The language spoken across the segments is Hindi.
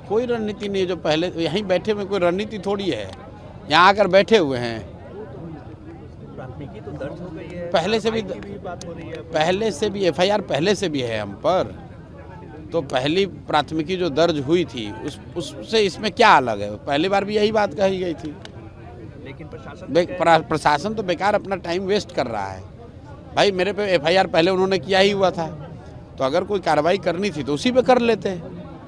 कोई रणनीति नहीं है। जो पहले यहीं बैठे हुए कोई रणनीति थोड़ी है, यहाँ आकर बैठे हुए हैं। प्राथमिकी तो दर्ज हो गई है, पहले से भी बात हो रही है, पहले से भी एफआईआर पहले से भी है हम पर। तो पहली प्राथमिकी जो दर्ज हुई थी उससे इसमें क्या अलग है? पहली बार भी यही बात कही गई थी। लेकिन प्रशासन तो बेकार अपना टाइम वेस्ट कर रहा है। भाई मेरे पे एफआईआर पहले उन्होंने किया ही हुआ था, तो अगर कोई कार्रवाई करनी थी तो उसी पे कर लेते।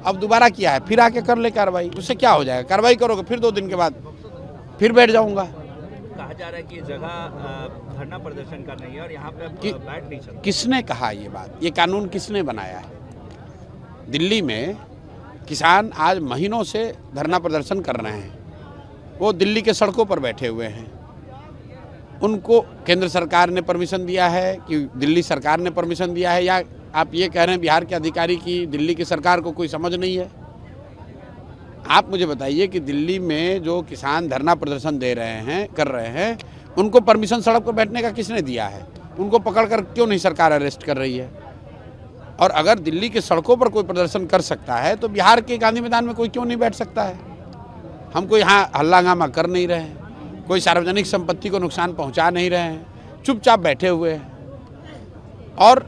अब दोबारा किया है, फिर आके कर ले कार्रवाई, उससे क्या हो जाएगा? कार्रवाई करोगे फिर 2 दिन के बाद फिर बैठ जाऊंगा। कहा जा रहा है कि ये जगह धरना प्रदर्शन का नहीं है और यहाँ पे बैठ नहीं सकते। किसने कहा ये बात? ये कानून किसने बनाया है? दिल्ली में किसान आज महीनों से धरना प्रदर्शन कर रहे हैं, वो दिल्ली के सड़कों पर बैठे हुए हैं। उनको केंद्र सरकार ने परमिशन दिया है कि दिल्ली सरकार ने परमिशन दिया है, या आप ये कह रहे हैं बिहार के अधिकारी की दिल्ली की सरकार को कोई समझ नहीं है? आप मुझे बताइए कि दिल्ली में जो किसान धरना प्रदर्शन कर रहे हैं, उनको परमिशन सड़क पर बैठने का किसने दिया है? उनको पकड़कर क्यों नहीं सरकार अरेस्ट कर रही है? और अगर दिल्ली के सड़कों पर कोई प्रदर्शन कर सकता है तो बिहार के गांधी मैदान में कोई क्यों नहीं बैठ सकता है? हम कोई यहाँ हल्लागामा कर नहीं रहे हैं, कोई सार्वजनिक संपत्ति को नुकसान पहुँचा नहीं रहे हैं, चुपचाप बैठे हुए हैं। और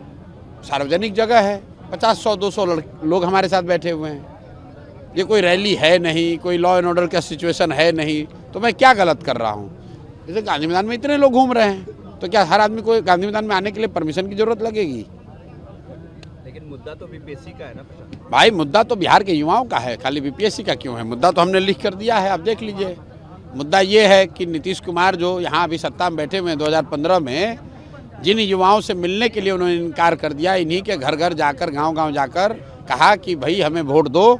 सार्वजनिक जगह है, 50-100-200 लोग हमारे साथ बैठे हुए हैं। ये कोई रैली है नहीं, कोई लॉ एंड ऑर्डर का सिचुएशन है नहीं, तो मैं क्या गलत कर रहा हूँ? जैसे गांधी मैदान में इतने लोग घूम रहे हैं, तो क्या हर आदमी को गांधी मैदान में आने के लिए परमिशन की जरूरत लगेगी? लेकिन मुद्दा तो बीपीएससी का है ना भाई, मुद्दा तो बिहार के युवाओं का है, खाली बीपीएससी का क्यों है? मुद्दा तो हमने लिख कर दिया है, आप देख लीजिए। मुद्दा ये है कि नीतीश कुमार जो यहाँ अभी सत्ता में बैठे हुए हैं 2015 में, जिन युवाओं से मिलने के लिए उन्होंने इनकार कर दिया, इन्हीं के घर घर जाकर गांव-गांव जाकर कहा कि भाई हमें वोट दो,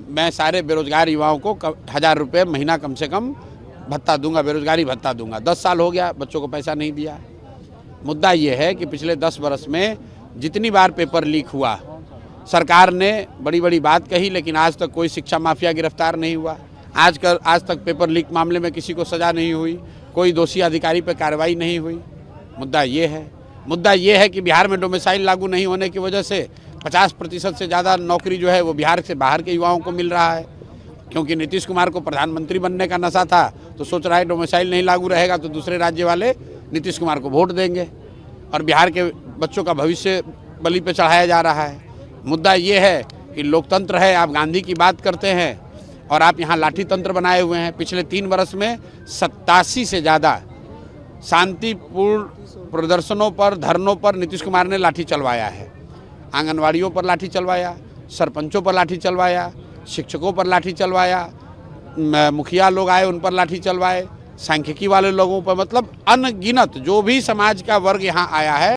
मैं सारे बेरोजगार युवाओं को 1000 रुपये महीना कम से कम भत्ता दूंगा, बेरोजगारी भत्ता दूंगा। 10 साल हो गया, बच्चों को पैसा नहीं दिया। मुद्दा ये है कि पिछले 10 बरस में जितनी बार पेपर लीक हुआ, सरकार ने बड़ी बड़ी बात कही, लेकिन आज तक कोई शिक्षा माफिया गिरफ्तार नहीं हुआ। आज तक पेपर लीक मामले में किसी को सज़ा नहीं हुई, कोई दोषी अधिकारी पर कार्रवाई नहीं हुई। मुद्दा ये है कि बिहार में डोमिसाइल लागू नहीं होने की वजह से 50% से ज़्यादा नौकरी जो है वो बिहार से बाहर के युवाओं को मिल रहा है। क्योंकि नीतीश कुमार को प्रधानमंत्री बनने का नशा था, तो सोच रहा है डोमिसाइल नहीं लागू रहेगा तो दूसरे राज्य वाले नीतीश कुमार को वोट देंगे, और बिहार के बच्चों का भविष्य बलि पे चढ़ाया जा रहा है। मुद्दा ये है कि लोकतंत्र है, आप गांधी की बात करते हैं और आप यहाँ लाठी तंत्र बनाए हुए हैं। पिछले 3 बरस में 87 से ज़्यादा शांतिपूर्ण प्रदर्शनों पर, धरनों पर नीतीश कुमार ने लाठी चलवाया है। आंगनवाड़ियों पर लाठी चलवाया, सरपंचों पर लाठी चलवाया, शिक्षकों पर लाठी चलवाया, मुखिया लोग आए उन पर लाठी चलवाए, सांख्यिकी वाले लोगों पर, मतलब अनगिनत जो भी समाज का वर्ग यहाँ आया है